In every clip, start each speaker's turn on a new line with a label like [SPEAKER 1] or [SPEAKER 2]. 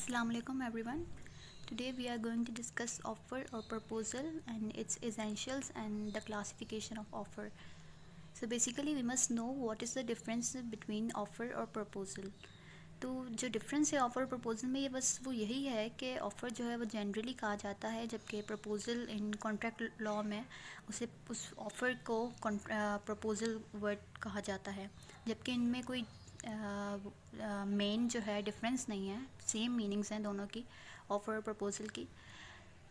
[SPEAKER 1] Assalamu alaikum everyone. Today we are going to discuss offer or proposal and its essentials and the classification of offer. So basically we must know what is the difference between offer और proposal. तो जो difference है offer और proposal में ये बस वो यही है कि ऑफ़र जो है वो जनरली कहा जाता है, जबकि प्रपोज़ल इन कॉन्ट्रैक्ट लॉ में उसे उस ऑफ़र को प्रपोज़ल वर्ड कहा जाता है, जबकि इनमें कोई मेन जो है डिफरेंस नहीं है, सेम मीनिंग्स हैं दोनों की, ऑफ़र और प्रपोज़ल की।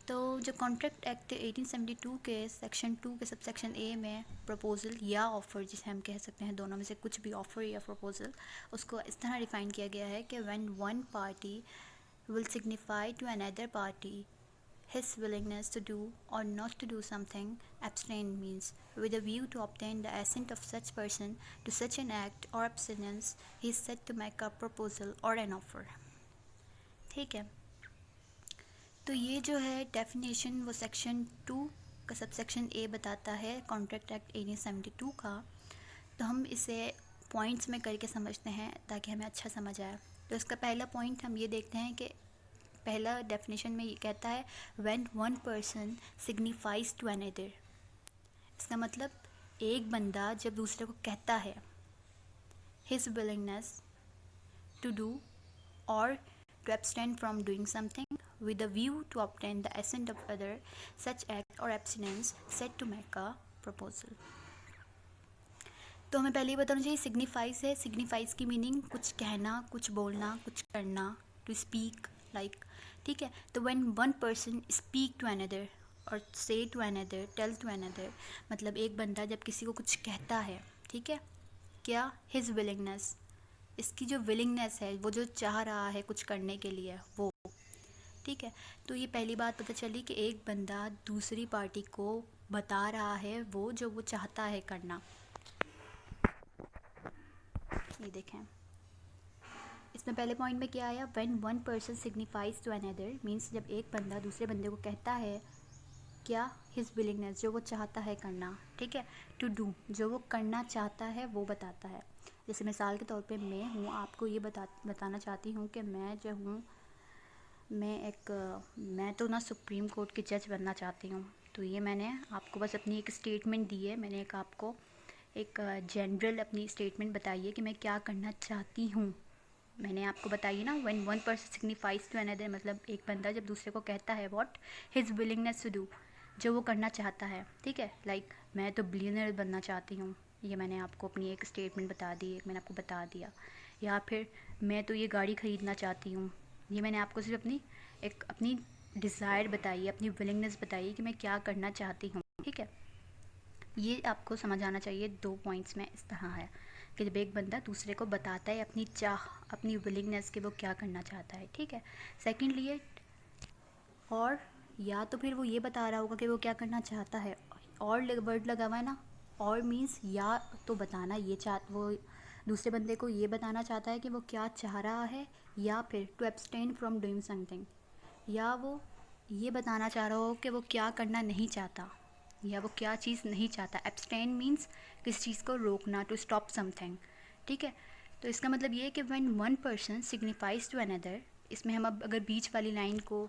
[SPEAKER 1] तो जो कॉन्ट्रैक्ट एक्ट 1872 के सेक्शन 2 के सबसेक्शन ए में प्रपोज़ल या ऑफ़र, जिसे हम कह सकते हैं दोनों में से कुछ भी, ऑफ़र या प्रपोज़ल, उसको इस तरह डिफ़ाइन किया गया है कि when one party will signify to another party his willingness to do or not to do something, abstain means with a view to obtain the assent of such person to such an act or abstinence, he is said to make a proposal or an offer. ठीक है, तो ये जो है definition वो section 2 का subsection ए बताता है कॉन्ट्रैक्ट एक्ट 1872 का। तो हम इसे पॉइंट्स में करके समझते हैं ताकि हमें अच्छा समझ आए। तो इसका पहला पॉइंट हम ये देखते हैं कि पहला डेफिनेशन में ये कहता है when one person signifies to another. इसका मतलब एक बंदा जब दूसरे को कहता है हिज विलिंगनेस टू डू और to abstain from doing something with a view to obtain the assent of other, such act or abstinence said to make a proposal. तो हमें पहले ही बताना चाहिए सिग्निफाइज है। सिग्निफाइज की मीनिंग कुछ कहना, कुछ बोलना, कुछ करना, टू स्पीक लाइक, ठीक है। तो when one person speak to another और say to another, tell to another, मतलब एक बंदा जब किसी को कुछ कहता है, ठीक है, क्या हिज विलिंगनेस, इसकी जो विलिंगनेस है, वो जो चाह रहा है कुछ करने के लिए, वो, ठीक है। तो ये पहली बात पता चली कि एक बंदा दूसरी पार्टी को बता रहा है वो जो वो चाहता है करना। ये देखें, इसमें पहले पॉइंट में क्या आया, when one person signifies to another means जब एक बंदा दूसरे बंदे को कहता है क्या, हिज विलिंगनेस, जो वो चाहता है करना, ठीक है, टू डू, जो वो करना चाहता है वो बताता है। जैसे मिसाल के तौर पे मैं हूँ, आपको ये बताना चाहती हूँ कि मैं जो हूँ, मैं तो ना सुप्रीम कोर्ट की जज बनना चाहती हूँ। तो ये मैंने आपको बस अपनी एक स्टेटमेंट दी है, मैंने आपको एक जनरल अपनी स्टेटमेंट बताई है कि मैं क्या करना चाहती हूँ। मैंने आपको बताई ना, when one person signifies to another, मतलब एक बंदा जब दूसरे को कहता है what, his willingness to do, जो वो करना चाहता है, ठीक है। लाइक मैं तो बिलियनर बनना चाहती हूँ, ये मैंने आपको अपनी एक स्टेटमेंट बता दी, एक मैंने आपको बता दिया। या फिर मैं तो ये गाड़ी ख़रीदना चाहती हूँ, ये मैंने आपको सिर्फ अपनी डिज़ायर बताई है, अपनी विलिंगनेस बताई कि मैं क्या करना चाहती हूँ, ठीक है। ये आपको समझ आना चाहिए। 2 पॉइंट्स में इस तरह है कि जब एक बंदा दूसरे को बताता है अपनी चाह, अपनी विलिंगनेस कि वो क्या करना चाहता है, ठीक है। सेकेंडली है और, या तो फिर वो ये बता रहा होगा कि वो क्या करना चाहता है, और वर्ड लगा हुआ है ना, और मीन्स या तो बताना, वो दूसरे बंदे को ये बताना चाहता है कि वो क्या चाह रहा है, या फिर to abstain from doing something, या वो ये बताना चाह रहा हो कि वो क्या करना नहीं चाहता, या वो क्या चीज़ नहीं चाहता। एब्सटेन मीन्स किसी चीज़ को रोकना, टू स्टॉप समथिंग, ठीक है। तो इसका मतलब ये है कि when one person signifies to another, इसमें हम अब अगर बीच वाली लाइन को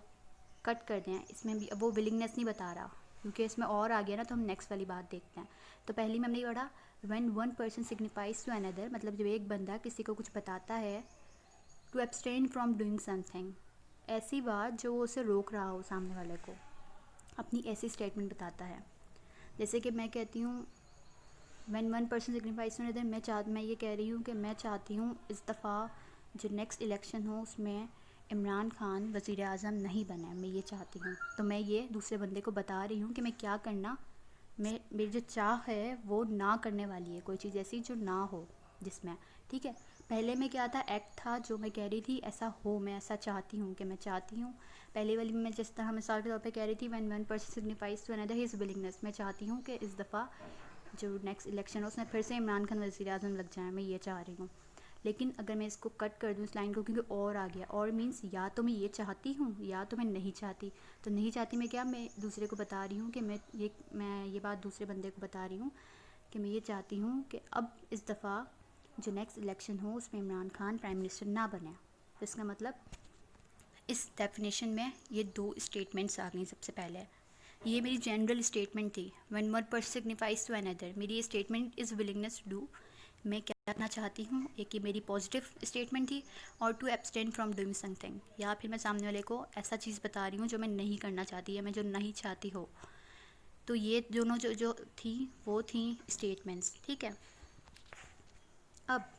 [SPEAKER 1] कट कर दें, इसमें भी वो विलिंगनेस नहीं बता रहा, क्योंकि इसमें और आ गया ना, तो हम नेक्स्ट वाली बात देखते हैं। तो पहली में हमने पढ़ा when one person signifies to another, मतलब जब एक बंदा किसी को कुछ बताता है, to abstain from doing something, ऐसी बात जो उसे रोक रहा हो, सामने वाले को अपनी ऐसी स्टेटमेंट बताता है। जैसे कि मैं कहती हूँ when one person signifies to another, मैं ये कह रही हूँ कि मैं चाहती हूँ इस दफ़ा जो नेक्स्ट इलेक्शन हो उसमें इमरान खान वज़ीर आज़म नहीं बने, मैं ये चाहती हूँ। तो मैं ये दूसरे बंदे को बता रही हूँ कि मैं क्या करना, मेरी जो चाह है वो ना करने वाली है, कोई चीज़ ऐसी जो ना हो जिसमें, ठीक है। पहले में क्या था, एक्ट था, जो मैं कह रही थी ऐसा हो, मैं ऐसा चाहती हूँ कि मैं चाहती हूँ। पहले वाली में मैं जिस तरह मिसाल के तौर पे कह रही थी when one person signifies to another his willingness, मैं चाहती हूँ कि इस दफ़ा जो नेक्स्ट इलेक्शन है उसमें फिर से इमरान खान वज़ीर आज़म लग जाए, मैं ये चाह रही हूँ। लेकिन अगर मैं इसको कट कर दूँ इस लाइन को, क्योंकि और आ गया, और मीन्स या तो मैं ये चाहती हूँ या तो मैं नहीं चाहती। तो नहीं चाहती मैं क्या, मैं दूसरे को बता रही हूँ कि मैं ये बात दूसरे बंदे को बता रही हूँ कि मैं ये चाहती हूँ कि अब इस दफ़ा जो नेक्स्ट इलेक्शन हो उसमें इमरान खान प्राइम मिनिस्टर ना बने। तो इसका मतलब इस डेफिनेशन में ये दो स्टेटमेंट्स आ गई। सबसे पहले ये मेरी जनरल स्टेटमेंट थी, when one person signifies to another. मेरी ये statement is willingness to do, मैं क्या करना चाहती हूँ। एक ये मेरी पॉजिटिव स्टेटमेंट थी, और to abstain from doing something, या फिर मैं सामने वाले को ऐसा चीज़ बता रही हूँ जो मैं नहीं करना चाहती या मैं जो नहीं चाहती हो। तो ये दोनों जो जो थी वो थी स्टेटमेंट्स, ठीक है। अब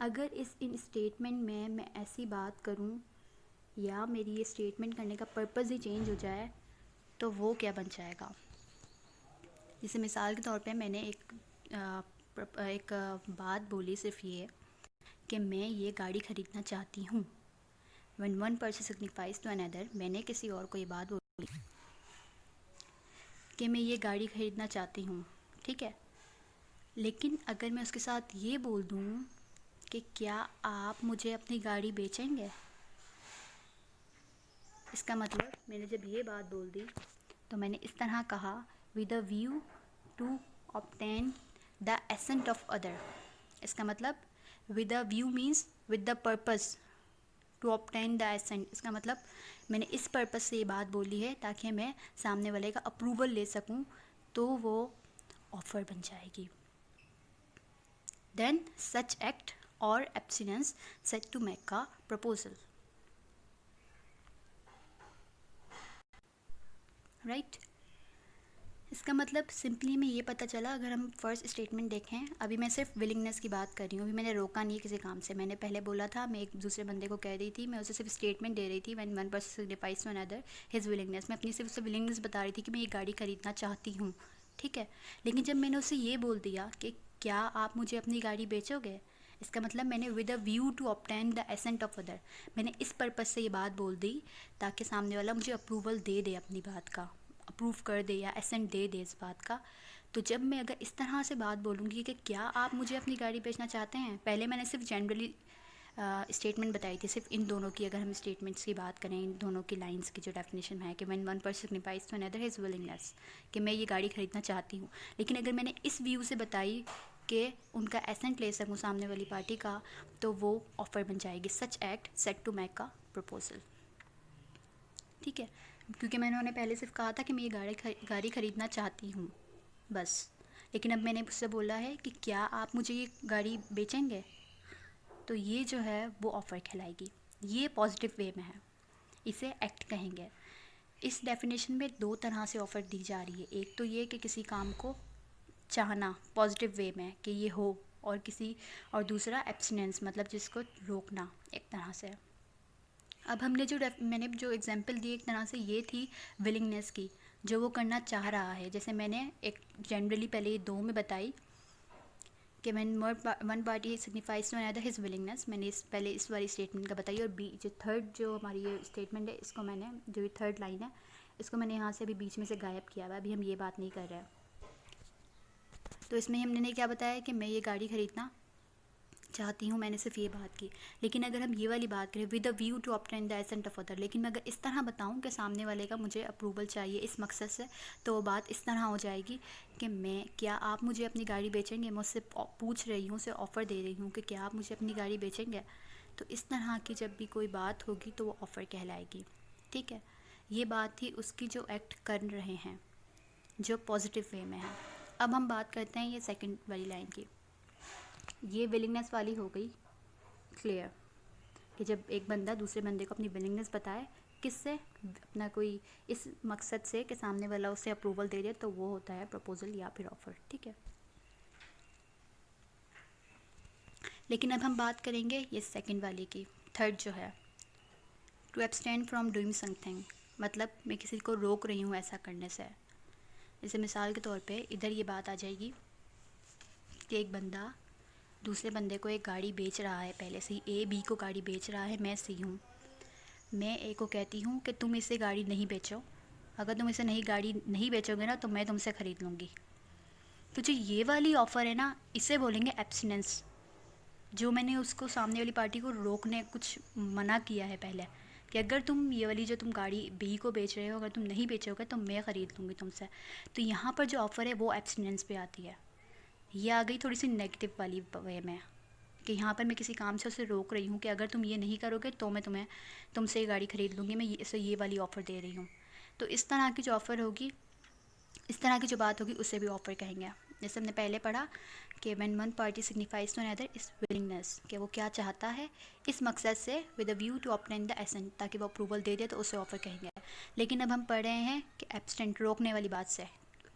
[SPEAKER 1] अगर इस इन स्टेटमेंट में मैं ऐसी बात करूँ या मेरी ये स्टेटमेंट करने का पर्पज़ ही चेंज हो जाए तो वो क्या बन जाएगा। जैसे मिसाल के तौर पे मैंने एक बात बोली, सिर्फ ये कि मैं ये गाड़ी ख़रीदना चाहती हूँ। When one person signifies to another, मैंने किसी और को ये बात बोली कि मैं ये गाड़ी ख़रीदना चाहती हूँ, ठीक है। लेकिन अगर मैं उसके साथ ये बोल दूँ कि क्या आप मुझे अपनी गाड़ी बेचेंगे, इसका मतलब मैंने जब ये बात बोल दी तो मैंने इस तरह कहा, with a view to obtain the assent of other. इसका मतलब with a view means with the purpose to obtain the assent. इसका मतलब मैंने इस पर्पज़ से ये बात बोली है ताकि मैं सामने वाले का अप्रूवल ले सकूं, तो वो ऑफ़र बन जाएगी। देन सच एक्ट और एब्सटिनेंस सेट टू मेक का प्रपोजल, राइट। इसका मतलब सिंपली में ये पता चला, अगर हम फर्स्ट स्टेटमेंट देखें, अभी मैं सिर्फ विलिंगनेस की बात कर रही हूँ, अभी मैंने रोका नहीं किसी काम से। मैंने पहले बोला था मैं एक दूसरे बंदे को कह रही थी, मैं उसे सिर्फ स्टेटमेंट दे रही थी, when one person signifies to another his willingness. मैं अपनी सिर्फ उसे विलिंगनेस बता रही थी कि मैं ये गाड़ी खरीदना चाहती हूँ, ठीक है। लेकिन जब मैंने उसे ये बोल दिया कि क्या आप मुझे अपनी गाड़ी बेचोगे, इसका मतलब मैंने with a view to obtain the assent of other, मैंने इस पर्पज़ से ये बात बोल दी ताकि सामने वाला मुझे अप्रूवल दे दे, अपनी बात का अप्रूव कर दे या एसेंट दे दे इस बात का। तो जब मैं अगर इस तरह से बात बोलूँगी कि क्या आप मुझे अपनी गाड़ी बेचना चाहते हैं, पहले मैंने सिर्फ जनरली स्टेटमेंट बताई थी, सिर्फ इन दोनों की अगर हम स्टेटमेंट्स की बात करें, इन दोनों की लाइंस की जो डेफिनेशन है कि when one person signifies to another his willingness, कि मैं ये गाड़ी खरीदना चाहती हूँ। लेकिन अगर मैंने इस व्यू से बताई कि उनका एसेंट ले सकूँ सामने वाली पार्टी का, तो वो ऑफ़र बन जाएगी, such act set to make का प्रपोजल, ठीक है। क्योंकि मैंने उन्हें पहले सिर्फ कहा था कि मैं ये गाड़ी ख़रीदना चाहती हूँ, बस। लेकिन अब मैंने उससे बोला है कि क्या आप मुझे ये गाड़ी बेचेंगे, तो ये जो है वो ऑफ़र कहलाएगी। ये पॉजिटिव वे में है, इसे एक्ट कहेंगे। इस डेफिनेशन में दो तरह से ऑफ़र दी जा रही है, एक तो ये कि किसी काम को चाहना पॉजिटिव वे में कि ये हो, और दूसरा एब्सटिनेंस, मतलब जिसको रोकना एक तरह से। अब हमने मैंने जो एग्जांपल दी एक तरह से ये थी विलिंगनेस की, जो वो करना चाह रहा है। जैसे मैंने एक जनरली पहले ये दो में बताई कि when one party signifies to another his willingness, मैंने पहले इस वाली स्टेटमेंट का बताई। और जो थर्ड जो हमारी ये स्टेटमेंट है, इसको मैंने, जो ये थर्ड लाइन है, इसको मैंने यहाँ से अभी बीच में से गायब किया हुआ, अभी हम ये बात नहीं कर रहे हैं। तो इसमें हमने क्या बताया कि मैं ये गाड़ी ख़रीदना चाहती हूँ, मैंने सिर्फ ये बात की। लेकिन अगर हम ये वाली बात करें, with a view to obtain the assent of other, लेकिन मैं अगर इस तरह बताऊँ कि सामने वाले का मुझे अप्रूवल चाहिए इस मकसद से, तो वो बात इस तरह हो जाएगी कि क्या आप मुझे अपनी गाड़ी बेचेंगे। मैं उससे पूछ रही हूँ, उसे ऑफ़र दे रही हूँ कि क्या आप मुझे अपनी गाड़ी बेचेंगे। तो इस तरह की जब भी कोई बात होगी तो वो ऑफ़र कहलाएगी, ठीक है। ये बात थी उसकी जो एक्ट कर रहे हैं, जो पॉजिटिव वे में है। अब हम बात करते हैं ये सेकंड वाली लाइन की। ये विलिंगनेस वाली हो गई क्लियर, कि जब एक बंदा दूसरे बंदे को अपनी विलिंगनेस बताए, किससे, अपना कोई इस मकसद से कि सामने वाला उसे अप्रूवल दे दे, तो वो होता है प्रपोजल या फिर ऑफ़र, ठीक है। लेकिन अब हम बात करेंगे ये सेकंड वाली की, थर्ड जो है, to abstain from doing something, मतलब मैं किसी को रोक रही हूँ ऐसा करने से। जैसे मिसाल के तौर पे इधर ये बात आ जाएगी कि एक बंदा दूसरे बंदे को एक गाड़ी बेच रहा है, पहले से ही ए बी को गाड़ी बेच रहा है, मैं सी हूँ। मैं ए को कहती हूँ कि तुम इसे गाड़ी नहीं बेचो, अगर तुम इसे गाड़ी नहीं बेचोगे ना तो मैं तुमसे ख़रीद लूँगी। तो जो ये वाली ऑफ़र है ना, इसे बोलेंगे एब्सटिनेंस। जो मैंने उसको, सामने वाली पार्टी को रोकने, कुछ मना किया है पहले, कि अगर तुम ये वाली जो तुम गाड़ी बी को बेच रहे हो, अगर तुम नहीं बेचोगे तो मैं ख़रीद लूँगी तुमसे। तो यहाँ पर जो ऑफ़र है वो एब्सटिनेंस पे आती है। ये आ गई थोड़ी सी नेगेटिव वाली वे में, कि यहाँ पर मैं किसी काम से उसे रोक रही हूँ कि अगर तुम ये नहीं करोगे तो मैं तुमसे ये गाड़ी ख़रीद लूँगी, मैं ये वाली ऑफ़र दे रही हूँ। तो इस तरह की जो ऑफ़र होगी, इस तरह की जो बात होगी उसे भी ऑफ़र कहेंगे। जैसे हमने पहले पढ़ा कि when one party signifies to another his willingness, कि वो क्या चाहता है इस मकसद से, with a view to obtain the assent, ताकि वो अप्रूवल दे दे, तो उसे ऑफ़र कहेंगे। लेकिन अब हम पढ़ रहे हैं कि एब्सटेंट, रोकने वाली बात से।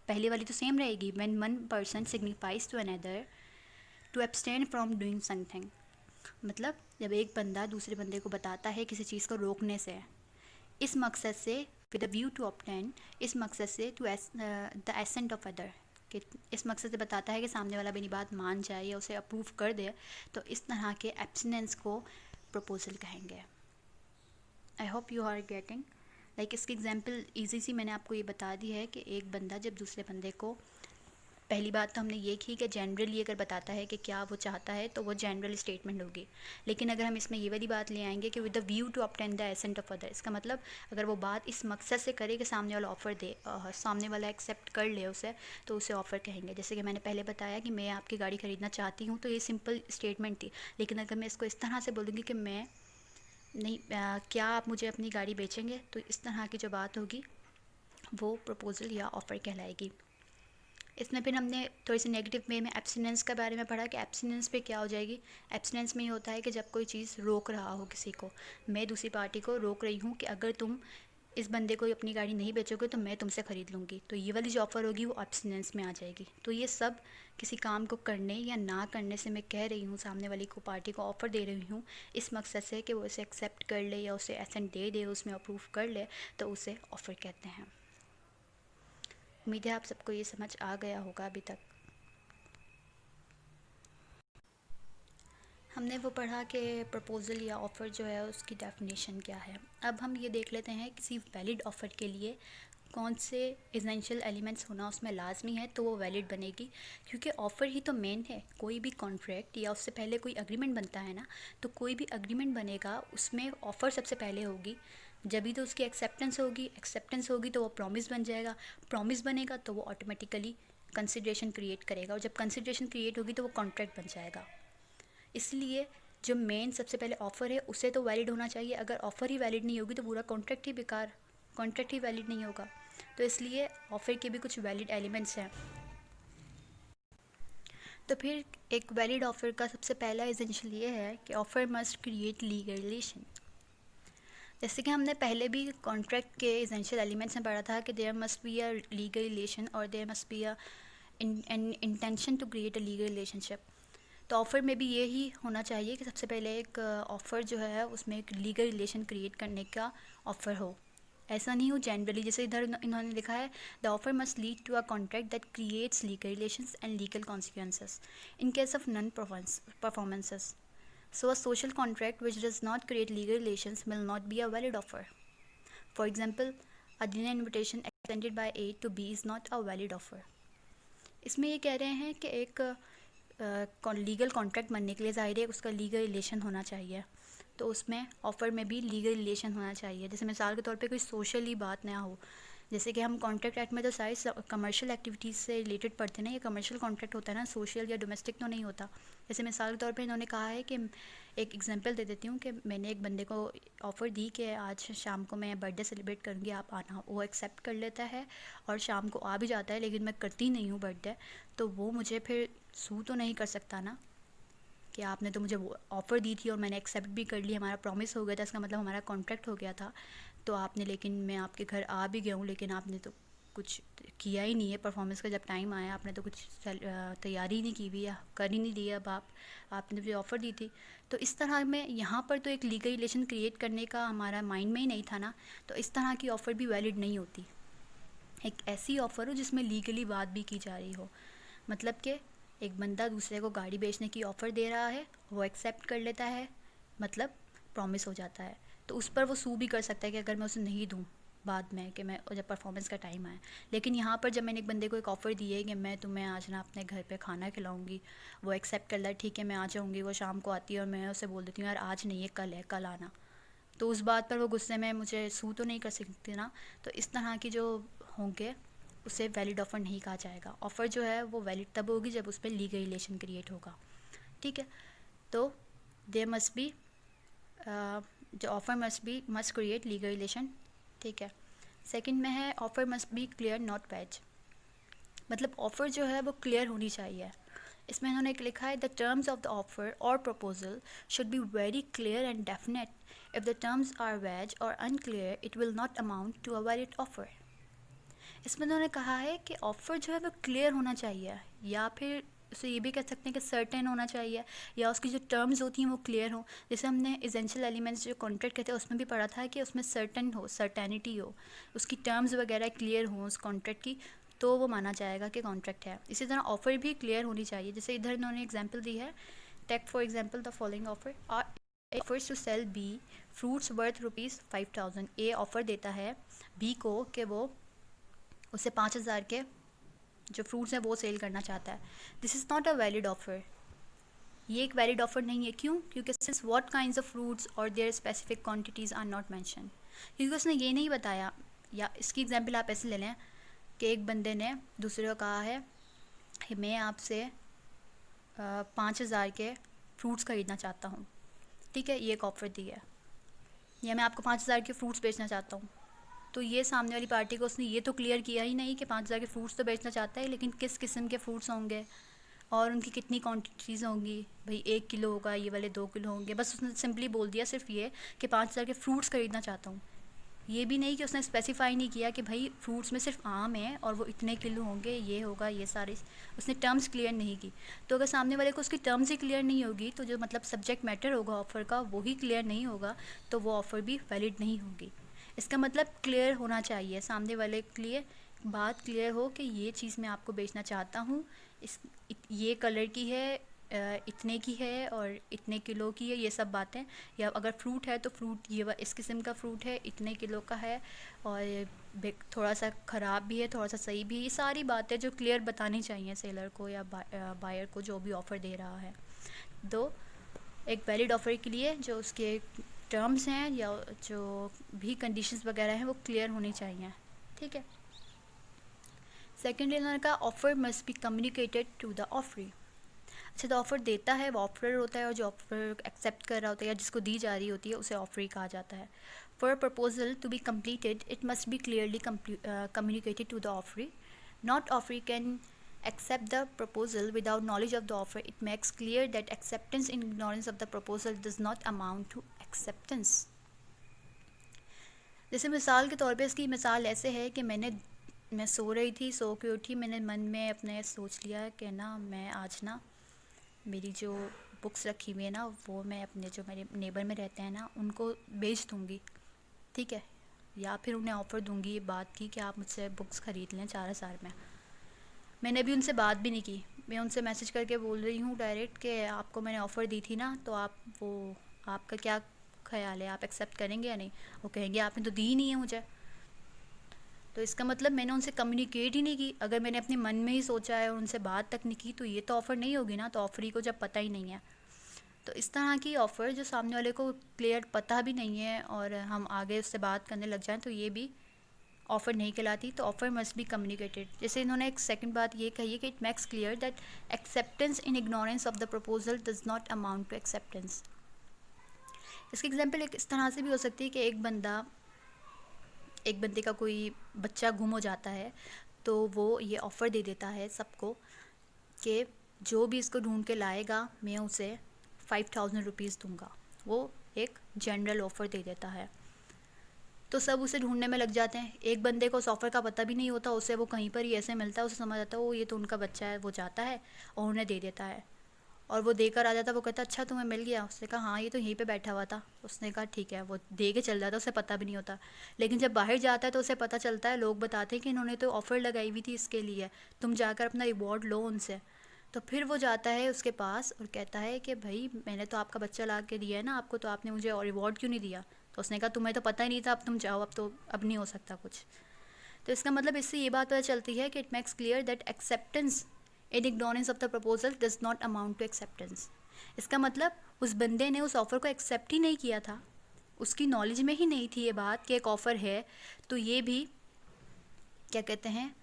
[SPEAKER 1] पहले वाली तो सेम रहेगी, when one person signifies to another to abstain from doing something, मतलब जब एक बंदा दूसरे बंदे को बताता है किसी चीज़ को रोकने से, इस मकसद से, with a view to obtain, इस मकसद से, to the assent of other, कि इस मकसद से बताता है कि सामने वाला मेरी बात मान जाए या उसे अप्रूव कर दे, तो इस तरह के एब्सटिनेंस को प्रपोजल कहेंगे। I hope you are getting. Like इसकी एग्जांपल ईजी सी मैंने आपको ये बता दी है कि एक बंदा जब दूसरे बंदे को, पहली बात तो हमने ये की कि जनरली अगर बताता है कि क्या वो चाहता है तो वो जनरल स्टेटमेंट होगी। लेकिन अगर हम इसमें ये वाली बात ले आएंगे कि with the view to obtain the assent of other, इसका मतलब अगर वो बात इस मकसद से करे कि सामने वाला ऑफ़र दे, सामने वाला एक्सेप्ट कर ले उसे, तो उसे ऑफ़र कहेंगे। जैसे कि मैंने पहले बताया कि मैं आपकी गाड़ी ख़रीदना चाहती हूँ, तो ये सिंपल स्टेटमेंट थी। लेकिन अगर मैं इसको इस तरह से बोलूँगी कि मैं नहीं, क्या आप मुझे अपनी गाड़ी बेचेंगे, तो इस तरह की जो बात होगी वो प्रपोजल या ऑफ़र कहलाएगी। इसमें फिर हमने थोड़ी सी नेगेटिव वे में एब्सटिनेंस के बारे में पढ़ा कि एब्सटिनेंस पे क्या हो जाएगी। एब्सटिनेंस में ये होता है कि जब कोई चीज़ रोक रहा हो किसी को, मैं दूसरी पार्टी को रोक रही हूँ कि अगर तुम इस बंदे को अपनी गाड़ी नहीं बेचोगे तो मैं तुमसे ख़रीद लूँगी, तो ये वाली जो ऑफ़र होगी वो एब्सटिनेंस में आ जाएगी। तो ये सब किसी काम को करने या ना करने से मैं कह रही हूँ, सामने वाली को पार्टी को ऑफ़र दे रही हूँ इस मकसद से कि वो उसे एक्सेप्ट कर ले या उसे एसेंट दे दे, उसमें अप्रूव कर ले, तो उसे ऑफ़र कहते हैं। उम्मीद है आप सबको ये समझ आ गया होगा अभी तक। हमने वो पढ़ा कि प्रपोज़ल या ऑफ़र जो है उसकी डेफिनेशन क्या है। अब हम ये देख लेते हैं किसी वैलिड ऑफ़र के लिए कौन से एसेंशियल एलिमेंट्स होना उसमें लाजमी है तो वो वैलिड बनेगी। क्योंकि ऑफ़र ही तो मेन है। कोई भी कॉन्ट्रैक्ट या उससे पहले कोई अग्रीमेंट बनता है ना, तो कोई भी अग्रीमेंट बनेगा उसमें ऑफ़र सबसे पहले होगी, जब भी तो उसकी एक्सेप्टेंस होगी तो वो प्रॉमिस बन जाएगा, प्रॉमिस बनेगा तो वो ऑटोमेटिकली कंसिडरेशन क्रिएट करेगा, और जब कंसिडरेशन क्रिएट होगी तो वो कॉन्ट्रैक्ट बन जाएगा। इसलिए जो मेन सबसे पहले ऑफ़र है उसे तो वैलिड होना चाहिए। अगर ऑफ़र ही वैलिड नहीं होगी तो पूरा कॉन्ट्रैक्ट ही बेकार, कॉन्ट्रैक्ट ही वैलिड नहीं होगा। तो इसलिए ऑफ़र के भी कुछ वैलिड एलिमेंट्स हैं। तो फिर एक वैलिड ऑफ़र का सबसे पहला एसेंशियल ये है कि offer must create legal relation. जैसे कि हमने पहले भी कॉन्ट्रैक्ट के एसेंशियल एलिमेंट्स में पढ़ा था कि there must be a legal relation और there must be a an intention to create a legal relationship. तो ऑफ़र में भी यही होना चाहिए कि सबसे पहले एक ऑफ़र जो है उसमें एक लीगल रिलेशन क्रिएट करने का ऑफ़र हो। ऐसा नहीं हो जनरली, जैसे इधर इन्होंने लिखा है the offer must lead to a contract that creates legal relations and legal consequences in case of non performances. So a social contract which does not create legal relations will not be a valid offer. For example, a dinner invitation extended by A to B is not a valid offer. इसमें ये कह रहे हैं कि एक legal contract बनने के लिए ज़ाहिर है उसका लीगल रिलेशन होना चाहिए, तो उसमें ऑफ़र में भी लीगल रिलेशन होना चाहिए। जैसे मिसाल के तौर पे कोई सोशली बात ना हो, जैसे कि हम कॉन्ट्रैक्ट एक्ट में तो सारी कमर्शियल एक्टिविटीज़ से रिलेटेड पढ़ते हैं ना, ये कमर्शियल कॉन्ट्रैक्ट होता है ना, सोशल या डोमेस्टिक तो नहीं होता। जैसे मिसाल के तौर पे इन्होंने कहा है कि एक एग्जांपल दे देती हूँ कि मैंने एक बंदे को ऑफ़र दी कि आज शाम को मैं बर्थडे सेलिब्रेट करूँगी, आप आना। वो एक्सेप्ट कर लेता है और शाम को आ भी जाता है, लेकिन मैं करती नहीं हूँ बर्थडे, तो वो मुझे फिर सू तो नहीं कर सकता ना कि आपने तो मुझे वो ऑफ़र दी थी और मैंने एक्सेप्ट भी कर ली, हमारा प्रॉमिस हो गया था, इसका मतलब हमारा कॉन्ट्रैक्ट हो गया था, तो आपने, लेकिन मैं आपके घर आ भी गया हूँ लेकिन आपने तो कुछ किया ही नहीं है। परफॉर्मेंस का जब टाइम आया आपने तो कुछ तैयारी नहीं की हुई या कर ही नहीं दिया। अब आपने मुझे ऑफ़र दी थी, तो इस तरह में यहाँ पर तो एक लीगल रिलेशन क्रिएट करने का हमारा माइंड में ही नहीं था ना, तो इस तरह की ऑफ़र भी वैलिड नहीं होती। एक ऐसी ऑफ़र हो जिसमें लीगली बात भी की जा रही हो, मतलब कि एक बंदा दूसरे को गाड़ी बेचने की ऑफ़र दे रहा है, वो एक्सेप्ट कर लेता है, मतलब प्रॉमिस हो जाता है, तो उस पर वो सू भी कर सकता है कि अगर मैं उसे नहीं दूँ बाद में, कि मैं जब परफॉर्मेंस का टाइम आए। लेकिन यहाँ पर जब मैंने एक बंदे को एक ऑफ़र दी है कि मैं तुम्हें आज ना अपने घर पे खाना खिलाऊंगी, वो एक्सेप्ट कर ले, ठीक है मैं आ जाऊँगी, वो शाम को आती है और मैं उसे बोल देती हूँ यार आज नहीं है कल आना, तो उस बात पर वो गुस्से में मुझे सू तो नहीं कर सकती ना। तो इस तरह की जो होंगे उसे वैलिड ऑफ़र नहीं कहा जाएगा। ऑफ़र जो है वो वैलिड तब होगी जब उस पर लीगल रिलेशन क्रिएट होगा, ठीक है। तो देयर मस्ट बी जो offer must create legal relation, ठीक है। सेकंड में है offer must be clear not vague, मतलब ऑफ़र जो है वो क्लियर होनी चाहिए। इसमें इन्होंने एक लिखा है the terms of the offer और proposal should be very clear and definite, if the terms are vague और unclear it will not amount to a valid offer. इसमें उन्होंने कहा है कि ऑफ़र जो है वो क्लियर होना चाहिए, या फिर उसे ये भी कह सकते हैं कि सर्टेन होना चाहिए, या उसकी जो टर्म्स होती हैं वो क्लियर हो। जैसे हमने एसेंशियल एलिमेंट्स जो कॉन्ट्रैक्ट कहते हैं उसमें भी पढ़ा था कि उसमें सर्टेन हो, सर्टेनिटी हो, उसकी टर्म्स वगैरह क्लियर हो उस कॉन्ट्रैक्ट की, तो वो माना जाएगा कि कॉन्ट्रैक्ट है। इसी तरह ऑफ़र भी क्लियर होनी चाहिए। जैसे इधर इन्होंने एग्जाम्पल दी है, take for example the following offer offers to sell B fruits worth ₹5000। A offer देता है बी को कि वो उसे 5000 के जो फ्रूट्स हैं वो सेल करना चाहता है। This is not a valid offer, ये एक वैलिड ऑफ़र नहीं है। क्यों? क्योंकि since what kinds of fruits और their specific quantities are not mention, क्योंकि उसने ये नहीं बताया। या इसकी एग्जांपल आप ऐसे ले लें कि एक बंदे ने दूसरे को कहा है कि मैं आपसे 5000 के फ्रूट्स ख़रीदना चाहता हूँ, ठीक है, ये एक ऑफ़र दी है, या मैं आपको 5000 के फ्रूट्स बेचना चाहता हूँ। तो ये सामने वाली पार्टी को उसने ये तो क्लियर किया ही नहीं कि 5000 के फ्रूट्स तो बेचना चाहता है, लेकिन किस किस्म के फ्रूट्स होंगे और उनकी कितनी क्वांटिटीज़ होंगी। भाई 1 किलो होगा, ये वाले 2 किलो होंगे, बस उसने सिंपली बोल दिया सिर्फ ये कि 5000 के फ्रूट्स ख़रीदना चाहता हूँ। ये भी नहीं कि उसने स्पेसिफाई नहीं किया कि भाई फ्रूट्स में सिर्फ आम है और वो इतने किलो होंगे, ये होगा, ये सारे उसने टर्म्स क्लियर नहीं की। तो अगर सामने वाले को उसकी टर्म्स ही क्लियर नहीं होगी, तो जो मतलब सब्जेक्ट मैटर होगा ऑफ़र का वो ही क्लियर नहीं होगा, तो वो ऑफ़र भी वैलिड नहीं होगी। इसका मतलब क्लियर होना चाहिए, सामने वाले के लिए बात क्लियर हो कि ये चीज़ मैं आपको बेचना चाहता हूँ, ये कलर की है, इतने की है और इतने किलो की है, ये सब बातें। या अगर फ्रूट है तो फ्रूट ये इस किस्म का फ्रूट है, इतने किलो का है, और थोड़ा सा ख़राब भी है, थोड़ा सा सही भी है, ये सारी बातें जो क्लियर बतानी चाहिए सेलर को या बायर को जो भी ऑफ़र दे रहा है। दो, एक वैलिड ऑफ़र के लिए जो उसके टर्म्स हैं या जो भी कंडीशंस वगैरह हैं वो क्लियर होनी चाहिए, ठीक है। सेकेंडली उन्होंने कहा offer must be communicated to the offeree. अच्छा, तो ऑफ़र देता है वो ऑफर होता है, और जो ऑफ़र एक्सेप्ट कर रहा होता है या जिसको दी जा रही होती है उसे ऑफरी कहा जाता है। For a proposal to be completed it must be clearly communicated to the offeree. Not offeree can accept the proposal without knowledge of the offer. It makes clear that acceptance in ignorance of the proposal does not amount to acceptance. जैसे मिसाल के तौर पे इसकी मिसाल ऐसे है कि मैं सो रही थी, सो के उठी, मैंने मन में अपने सोच लिया कि ना मैं आज ना मेरी जो बुक्स रखी हुई है ना वो मैं अपने जो मेरे नेबर में रहते हैं ना उनको बेच दूँगी, ठीक है, या फिर उन्हें ऑफ़र दूँगी ये बात की कि आप मुझसे बुक्स ख़रीद लें 4000 में। मैंने अभी उनसे बात भी नहीं की, मैं उनसे मैसेज करके बोल रही हूँ डायरेक्ट कि आपको मैंने ऑफ़र दी थी ना, तो आपका क्या ख्याल है, आप एक्सेप्ट करेंगे या नहीं? वो कहेंगे आपने तो दी ही नहीं है मुझे। तो इसका मतलब मैंने उनसे कम्युनिकेट ही नहीं की। अगर मैंने अपने मन में ही सोचा है और उनसे बात तक नहीं की तो ये तो ऑफ़र नहीं होगी ना, तो ऑफ़री को जब पता ही नहीं है। तो इस तरह की ऑफ़र जो सामने वाले को क्लियर पता भी नहीं है और हम आगे उससे बात करने लग जाएं तो ये भी ऑफ़र नहीं कहलाती। तो ऑफ़र मस्ट बी कम्युनिकेटेड। जैसे इन्होंने एक सेकंड बात ये कही है कि it makes clear that acceptance in ignorance of the proposal does not amount to acceptance. इसकी एग्जांपल एक इस तरह से भी हो सकती है कि एक बंदे का कोई बच्चा गुम हो जाता है, तो वो ये ऑफ़र दे देता है सबको कि जो भी इसको ढूंढ के लाएगा मैं उसे 5000 रुपीज़ दूँगा। वो एक जनरल ऑफ़र दे देता है, तो सब उसे ढूंढने में लग जाते हैं। एक बंदे को उस ऑफ़र का पता भी नहीं होता, उसे वो कहीं पर ही ऐसे मिलता है, उसे समझ आता है वो ये तो उनका बच्चा है। वो जाता है और उन्हें दे देता है और वो देकर आ जाता है। वो कहता है अच्छा तुम्हें मिल गया? उसने कहा हाँ, ये तो यहीं पे बैठा हुआ था। उसने कहा ठीक है। वो दे के चल जाता है, उसे पता भी नहीं होता। लेकिन जब बाहर जाता है तो उसे पता चलता है, लोग बताते हैं कि इन्होंने तो ऑफ़र लगाई हुई थी इसके लिए, तुम जाकर अपना रिवॉर्ड लो उनसे। तो फिर वो जाता है उसके पास और कहता है कि भाई मैंने तो आपका बच्चा ला के दिया है ना आपको, तो आपने मुझे और रिवॉर्ड क्यों नहीं दिया? तो उसने कहा तुम्हें तो पता ही नहीं था, अब तुम जाओ, अब नहीं हो सकता कुछ। तो इसका मतलब इससे ये बात पता चलती है कि it makes clear that acceptance in ignorance of the proposal does not amount to acceptance. इसका मतलब उस बंदे ने उस ऑफ़र को एक्सेप्ट ही नहीं किया था, उसकी नॉलेज में ही नहीं थी ये बात कि एक ऑफ़र है, तो ये भी क्या कहते हैं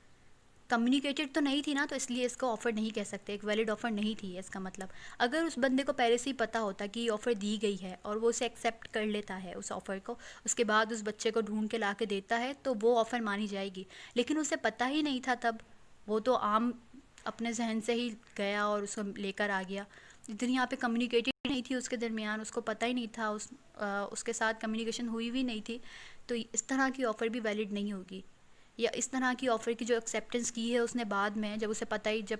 [SPEAKER 1] कम्युनिकेटेड तो नहीं थी ना, तो इसलिए इसको ऑफ़र नहीं कह सकते, एक वैलिड ऑफ़र नहीं थी इसका मतलब। अगर उस बंदे को पहले से ही पता होता कि ये ऑफ़र दी गई है और वो उसे एक्सेप्ट कर लेता है उस ऑफ़र को, उसके बाद उस बच्चे को ढूंढ के ला के देता है, तो वो ऑफ़र मानी जाएगी। लेकिन उसे पता ही नहीं था तब, वो तो आम अपने जहन से ही गया और उसको लेकर आ गया। इतनी यहाँ पे कम्युनिकेटेड नहीं थी उसके दरमियान, उसको पता ही नहीं था, उसके साथ कम्युनिकेशन हुई भी नहीं थी, तो इस तरह की ऑफ़र भी वैलिड नहीं होगी। या इस तरह की ऑफ़र की जो एक्सेप्टेंस की है उसने बाद में, जब उसे पता ही, जब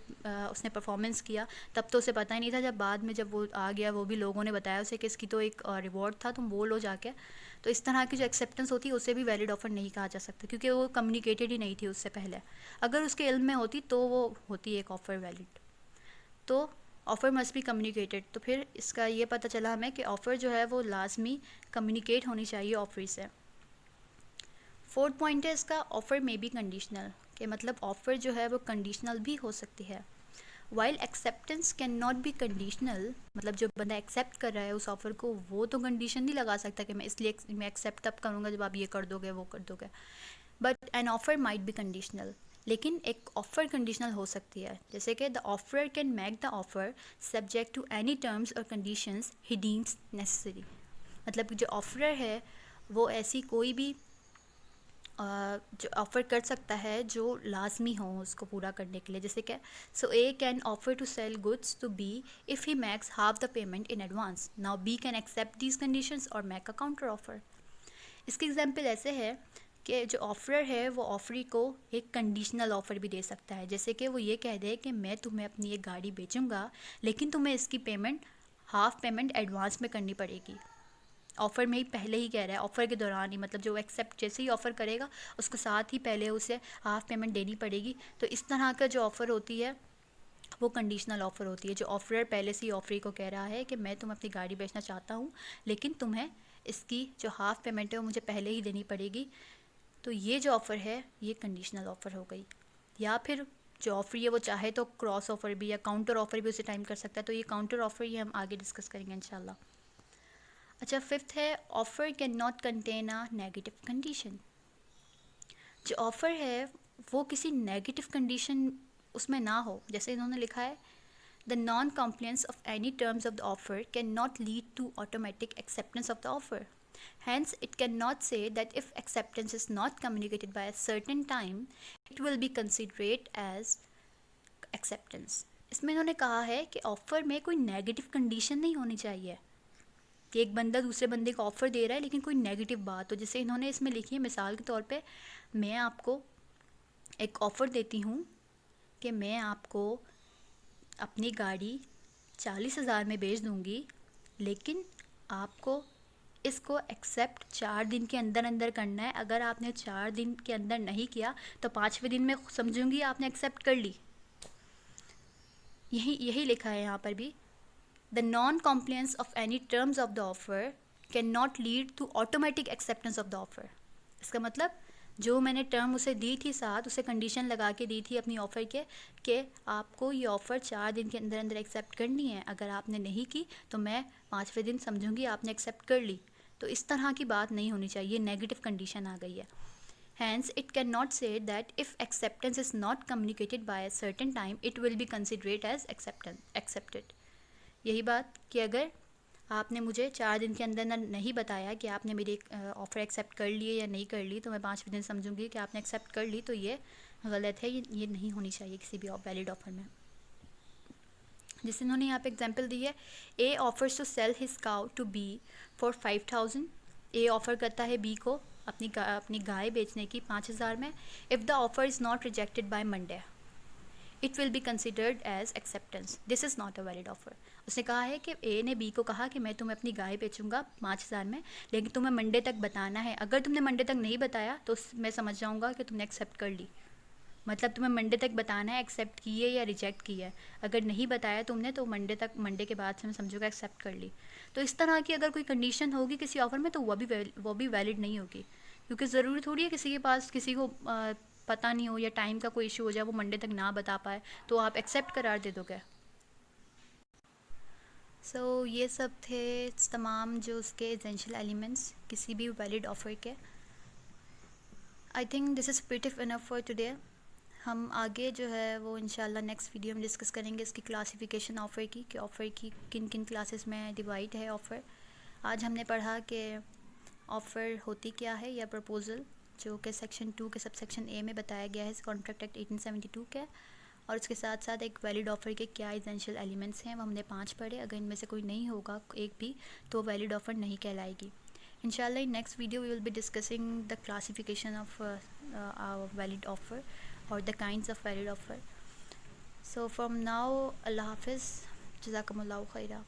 [SPEAKER 1] उसने परफॉर्मेंस किया तब तो उसे पता ही नहीं था, जब बाद में जब वो आ गया, वो भी लोगों ने बताया उसे कि इसकी तो एक रिवॉर्ड था, तुम वो लो जाके। तो इस तरह की जो एक्सेप्टेंस होती है उसे भी वैलिड ऑफ़र नहीं कहा जा सकता, क्योंकि वो कम्युनिकेटेड ही नहीं थी उससे पहले। अगर उसके इल्म में होती तो वो होती एक ऑफ़र वैलिड। तो ऑफ़र मस्ट बी कम्युनिकेटेड। तो फिर इसका ये पता चला हमें कि ऑफ़र जो है वो लाजमी कम्युनिकेट होनी चाहिए ऑफर से। फोर्थ पॉइंट है इसका, ऑफ़र में बी कंडीशनल, कि मतलब ऑफ़र जो है वो कंडीशनल भी हो सकती है। While acceptance can not be conditional, मतलब जो बंदा एक्सेप्ट कर रहा है उस ऑफ़र को, वो तो कंडीशन नहीं लगा सकता कि मैं इसलिए मैं एक्सेप्ट तब करूँगा जब आप ये कर दोगे वो कर दोगे। But an offer might be conditional, लेकिन एक ऑफ़र कंडीशनल हो सकती है। जैसे कि the offer can make the offer subject to any terms और कंडीशंस ही डीम्स नेसेसरी। मतलब जो ऑफ़र है वो ऐसी कोई भी जो ऑफ़र कर सकता है जो लाजमी हो उसको पूरा करने के लिए। जैसे कि so A can offer to sell goods to B if he makes half the payment in advance, now B can accept these conditions और मेक अ काउंटर ऑफर। इसकी एग्जांपल ऐसे है कि जो ऑफर है वो ऑफरी को एक कंडीशनल ऑफ़र भी दे सकता है। जैसे कि वो ये कह दे कि मैं तुम्हें अपनी एक गाड़ी बेचूंगा, लेकिन तुम्हें इसकी पेमेंट हाफ पेमेंट एडवांस में करनी पड़ेगी। ऑफ़र में ही पहले ही कह रहा है, ऑफ़र के दौरान ही, मतलब जो एक्सेप्ट जैसे ही ऑफ़र करेगा उसके साथ ही पहले उसे हाफ पेमेंट देनी पड़ेगी। तो इस तरह का जो ऑफ़र होती है वो कंडीशनल ऑफ़र होती है, जो ऑफर पहले से ही ऑफरी को कह रहा है कि मैं तुम अपनी गाड़ी बेचना चाहता हूँ, लेकिन तुम्हें इसकी जो हाफ पेमेंट है वो मुझे पहले ही देनी पड़ेगी। तो ये जो ऑफ़र है ये कंडीशनल ऑफ़र हो गई। या फिर जो ऑफ़र है वो चाहे तो क्रॉस ऑफ़र भी या काउंटर ऑफ़र भी उसे टाइम कर सकता है, तो ये काउंटर ऑफ़र ये हम आगे डिस्कस करेंगे इंशाल्लाह। अच्छा, फिफ्थ है, offer can not contain a negative condition. जो ऑफ़र है वो किसी नेगेटिव कंडीशन उसमें ना हो। जैसे इन्होंने लिखा है, the non compliance of any terms of the offer cannot lead to automatic acceptance of the offer. Hence, it cannot say that if acceptance is not communicated by a certain time, it will be considered as acceptance. इसमें इन्होंने कहा है कि offer में कोई negative condition नहीं होनी चाहिए, कि एक बंदा दूसरे बंदे को ऑफ़र दे रहा है लेकिन कोई नेगेटिव बात हो। जैसे इन्होंने इसमें लिखी है मिसाल के तौर पे, मैं आपको एक ऑफ़र देती हूँ कि मैं आपको अपनी गाड़ी 40,000 में बेच दूँगी, लेकिन आपको इसको एक्सेप्ट 4 दिन के अंदर अंदर करना है। अगर आपने 4 दिन के अंदर नहीं किया तो 5वें दिन में समझूंगी आपने एक्सेप्ट कर ली। यही यही लिखा है यहाँ पर भी, the non compliance of any terms of the offer can not lead to automatic acceptance of the offer. इसका मतलब जो मैंने टर्म उसे दी थी साथ, उसे कंडीशन लगा के दी थी अपनी ऑफ़र के कि आपको ये ऑफ़र 4 दिन के अंदर अंदर एक्सेप्ट करनी है, अगर आपने नहीं की तो मैं 5वें दिन समझूंगी आपने एक्सेप्ट कर ली। तो इस तरह की बात नहीं होनी चाहिए, नेगेटिव कंडीशन आ गई है। Hence, it cannot say that if acceptance is not communicated by a certain time, it will be considered as accepted. यही बात कि अगर आपने मुझे 4 दिन के अंदर नहीं बताया कि आपने मेरी ऑफ़र एक्सेप्ट कर ली है या नहीं कर ली, तो मैं 5वें दिन समझूंगी कि आपने एक्सेप्ट कर ली, तो ये गलत है, ये नहीं होनी चाहिए किसी भी वैलिड ऑफ़र में। जिससे इन्होंने यहाँ पे एग्जांपल दी है, A offers to sell his cow to B for 5,000। A offer करता है बी को अपनी गाय बेचने की 5,000 में। If the offer is not rejected by Monday, it will be considered as acceptance, this is not a valid offer. उसने कहा है कि ए ने बी को कहा कि मैं तुम्हें अपनी गाय बेचूंगा 5,000 में, लेकिन तुम्हें मंडे तक बताना है। अगर तुमने मंडे तक नहीं बताया तो मैं समझ जाऊँगा कि तुमने एक्सेप्ट कर ली। मतलब तुम्हें मंडे तक बताना है एक्सेप्ट की है या रिजेक्ट की है। अगर नहीं बताया तुमने तो मंडे के बाद से मैं समझूंगा एक्सेप्ट कर ली। तो इस तरह की अगर कोई कंडीशन होगी किसी ऑफ़र में तो वो भी वैलिड नहीं होगी, क्योंकि ज़रूरी थोड़ी है किसी के पास किसी को पता नहीं हो या टाइम का कोई इशू हो जाए, वो मंडे तक ना बता पाए तो आप एक्सेप्ट करार दे दोगे। सो ये सब थे तमाम जो उसके एसेंशियल एलिमेंट्स किसी भी वैलिड ऑफ़र के। I think this is pretty enough for today. हम आगे जो है वो इंशाल्लाह नेक्स्ट वीडियो में डिस्कस करेंगे इसकी क्लासिफिकेशन ऑफ़र की, कि ऑफ़र की किन किन क्लासेस में डिवाइड है ऑफ़र। आज हमने पढ़ा कि ऑफ़र होती क्या है या प्रपोज़ल, जो कि सेक्शन 2 के सबसेक्शन ए में बताया गया है कॉन्ट्रैक्ट एक्ट 1872 के। और उसके साथ साथ एक वैलिड ऑफ़र के क्या एसेंशियल एलिमेंट्स हैं, वो हमने 5 पढ़े। अगर इनमें से कोई नहीं होगा एक भी, तो वैलिड ऑफ़र नहीं कहलाएगी। Inshallah, in next video we will be discussing the classification of valid offer or the kinds of valid offer. So from now, Allah Hafiz, Jazakumullahu khaira.